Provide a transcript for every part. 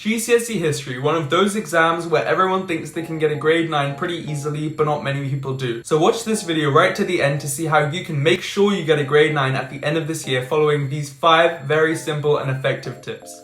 GCSE History, one of those exams where everyone thinks they can get a grade 9 pretty easily, but not many people do. So watch this video right to the end to see how you can make sure you get a grade 9 at the end of this year following these 5 very simple and effective tips.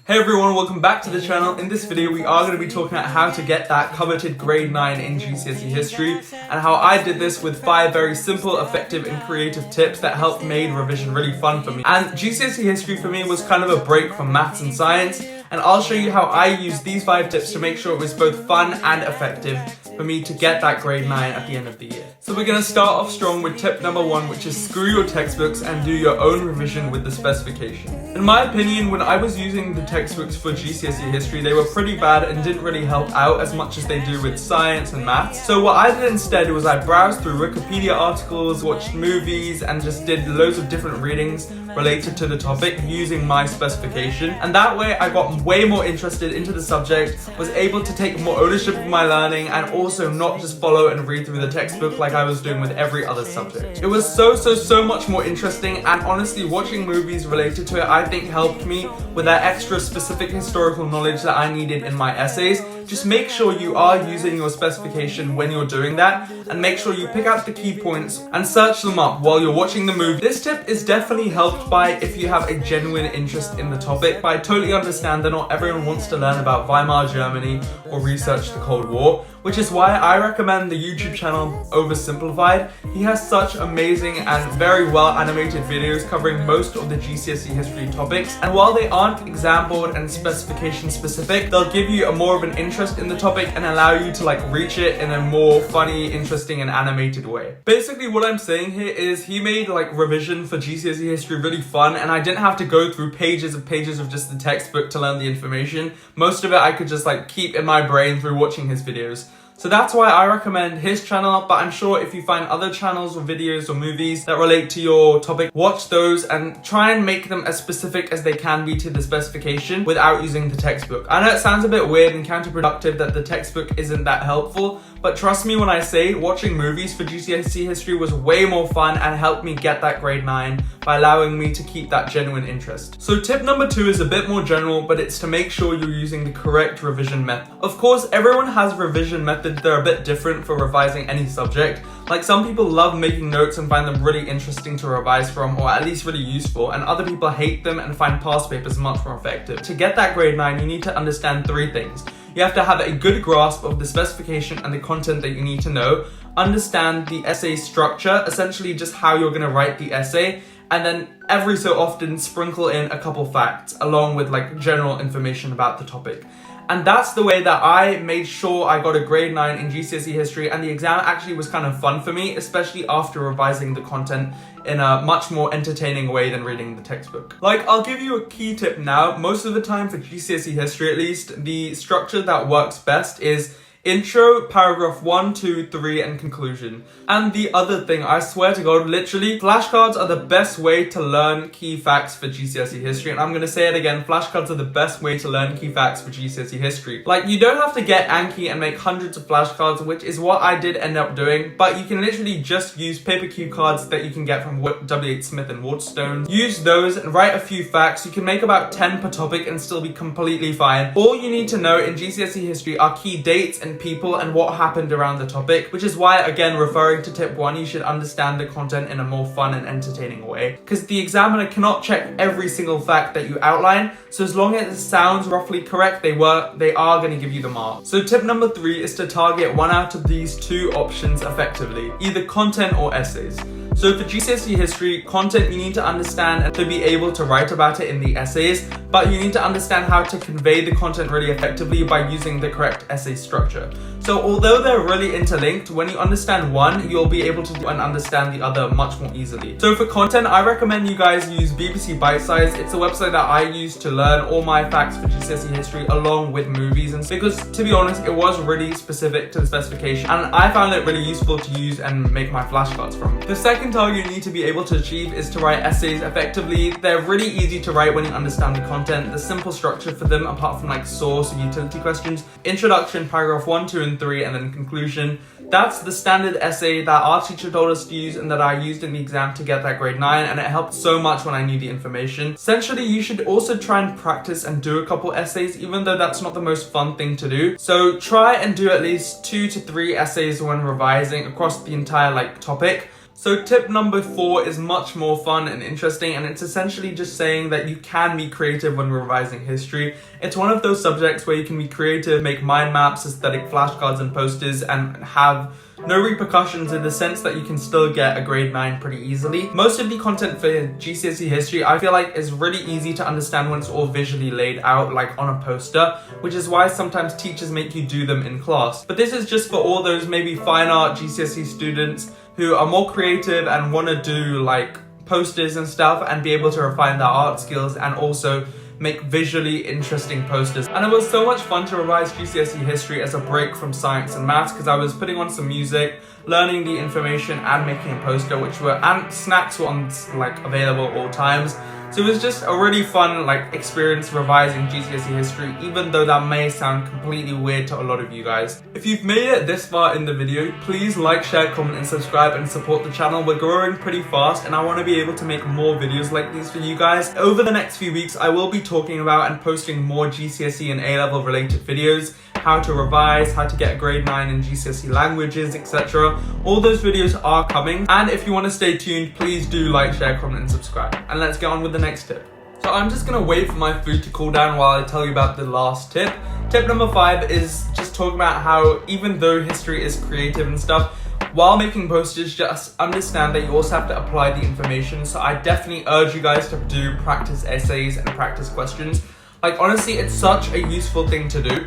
Hey everyone, welcome back to the channel. In this video, we are going to be talking about how to get that coveted grade 9 in GCSE History and how I did this with 5 very simple, effective and creative tips that helped made revision really fun for me. And GCSE History for me was kind of a break from maths and science, and I'll show you how I used these 5 tips to make sure it was both fun and effective for me to get that grade 9 at the end of the year. So we're going to start off strong with tip number 1, which is screw your textbooks and do your own revision with the specification. In my opinion, when I was using the textbooks for GCSE History, they were pretty bad and didn't really help out as much as they do with science and maths. So what I did instead was I browsed through Wikipedia articles, watched movies, and just did loads of different readings related to the topic using my specification. And that way I got way more interested into the subject, was able to take more ownership of my learning, and also not just follow and read through the textbook like I was doing with every other subject. It was so much more interesting, and honestly watching movies related to it I think helped me with that extra specific historical knowledge that I needed in my essays. Just make sure you are using your specification when you're doing that, and make sure you pick out the key points and search them up while you're watching the movie. This tip is definitely helped by if you have a genuine interest in the topic, but I totally understand that not everyone wants to learn about Weimar Germany or research the Cold War, which is why I recommend the YouTube channel Oversimplified. He has such amazing and very well animated videos covering most of the GCSE history topics, and while they aren't exam board and specification specific, they'll give you a more of an interest in the topic and allow you to reach it in a more funny, interesting and animated way. Basically what I'm saying here is he made revision for GCSE history really fun, and I didn't have to go through pages of just the textbook to learn the information. Most of it I could just keep in my brain through watching his videos. So that's why I recommend his channel, but I'm sure if you find other channels or videos or movies that relate to your topic, watch those and try and make them as specific as they can be to the specification without using the textbook. I know it sounds a bit weird and counterproductive that the textbook isn't that helpful, but trust me when I say watching movies for GCSE history was way more fun and helped me get that grade 9 by allowing me to keep that genuine interest. So tip number 2 is a bit more general, but it's to make sure you're using the correct revision method. Of course, everyone has revision methods that are a bit different for revising any subject. Some people love making notes and find them really interesting to revise from, or at least really useful, and other people hate them and find past papers much more effective. To get that grade 9, you need to understand 3 things. You have to have a good grasp of the specification and the content that you need to know, understand the essay structure, essentially just how you're going to write the essay, and then every so often sprinkle in a couple facts along with general information about the topic. And that's the way that I made sure I got a grade 9 in GCSE history, and the exam actually was kind of fun for me, especially after revising the content in a much more entertaining way than reading the textbook. I'll give you a key tip now. Most of the time for GCSE history at least, the structure that works best is intro, paragraph 1, 2, 3, and conclusion. And the other thing, I swear to God, literally, flashcards are the best way to learn key facts for GCSE history. And I'm going to say it again, flashcards are the best way to learn key facts for GCSE history. You don't have to get Anki and make hundreds of flashcards, which is what I did end up doing, but you can literally just use paper cue cards that you can get from W.H. Smith and Waterstone. Use those and write a few facts. You can make about 10 per topic and still be completely fine. All you need to know in GCSE history are key dates and people and what happened around the topic, which is why, again, referring to tip 1, you should understand the content in a more fun and entertaining way, because the examiner cannot check every single fact that you outline, so as long as it sounds roughly correct, they are going to give you the mark. So tip number 3 is to target one out of these 2 options effectively, either content or essays. So for GCSE history, content you need to understand and to be able to write about it in the essays, but you need to understand how to convey the content really effectively by using the correct essay structure. So although they're really interlinked, when you understand one, you'll be able to understand the other much more easily. So for content, I recommend you guys use BBC Bitesize. It's a website that I use to learn all my facts for GCSE history along with movies, and because to be honest, it was really specific to the specification and I found it really useful to use and make my flashcards from. The second target you need to be able to achieve is to write essays effectively. They're really easy to write when you understand the content content, the simple structure for them apart from like source or utility questions, introduction, paragraph 1, 2, and 3, and then conclusion. That's the standard essay that our teacher told us to use and that I used in the exam to get that grade 9, and it helped so much when I knew the information. Essentially, you should also try and practice and do a couple essays, even though that's not the most fun thing to do. So try and do at least 2 to 3 essays when revising across the entire like topic. So tip number 4 is much more fun and interesting, and it's essentially just saying that you can be creative when revising history. It's one of those subjects where you can be creative, make mind maps, aesthetic flashcards and posters, and have no repercussions in the sense that you can still get a grade 9 pretty easily. Most of the content for GCSE History I feel like is really easy to understand when it's all visually laid out like on a poster, which is why sometimes teachers make you do them in class. But this is just for all those maybe fine art GCSE students who are more creative and want to do like posters and stuff and be able to refine their art skills and also make visually interesting posters. And it was so much fun to revise GCSE History as a break from science and maths because I was putting on some music, learning the information and making a poster, and snacks were on like available at all times. So it was just a really fun like experience revising GCSE History, even though that may sound completely weird to a lot of you guys. If you've made it this far in the video, please like, share, comment and subscribe and support the channel. We're growing pretty fast and I want to be able to make more videos like these for you guys. Over the next few weeks, I will be talking about and posting more GCSE and A-level related videos, how to revise, how to get a grade 9 in GCSE languages, etc. All those videos are coming, and if you want to stay tuned, please do like, share, comment and subscribe. And let's get on with the next tip. So I'm just gonna wait for my food to cool down while I tell you about the last tip. Tip number 5 is just talking about how even though history is creative and stuff, while making posters, just understand that you also have to apply the information. So I definitely urge you guys to do practice essays and practice questions. Like honestly, it's such a useful thing to do.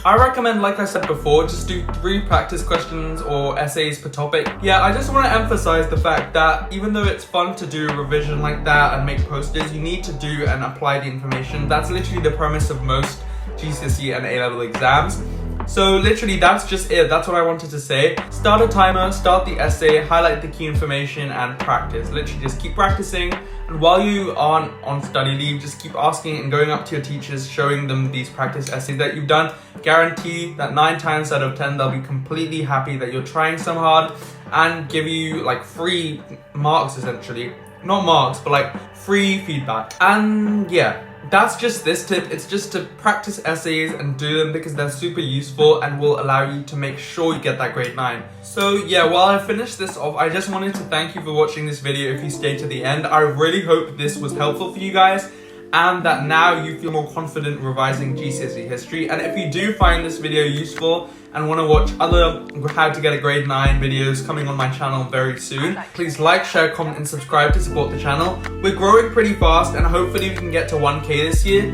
I recommend, like I said before, just do 3 practice questions or essays per topic. Yeah, I just want to emphasize the fact that even though it's fun to do revision like that and make posters, you need to do and apply the information. That's literally the premise of most GCSE and A-level exams. So literally that's just it, that's what I wanted to say. Start a timer, start the essay, highlight the key information and practice. Literally just keep practicing, and while you aren't on study leave, just keep asking and going up to your teachers, showing them these practice essays that you've done. Guarantee that 9 times out of 10 they'll be completely happy that you're trying so hard and give you like free marks essentially. Not marks, but like free feedback. And yeah, that's just this tip. It's just to practice essays and do them because they're super useful and will allow you to make sure you get that grade 9. So yeah, while I finish this off, I just wanted to thank you for watching this video if you stayed to the end. I really hope this was helpful for you guys and that now you feel more confident revising GCSE History. And if you do find this video useful and want to watch other how to get a grade 9 videos coming on my channel very soon, please like, share, comment and subscribe to support the channel. We're growing pretty fast and hopefully we can get to 1K this year.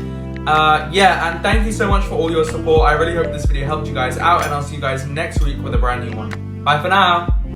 Yeah, and thank you so much for all your support. I really hope this video helped you guys out, and I'll see you guys next week with a brand new one. Bye for now.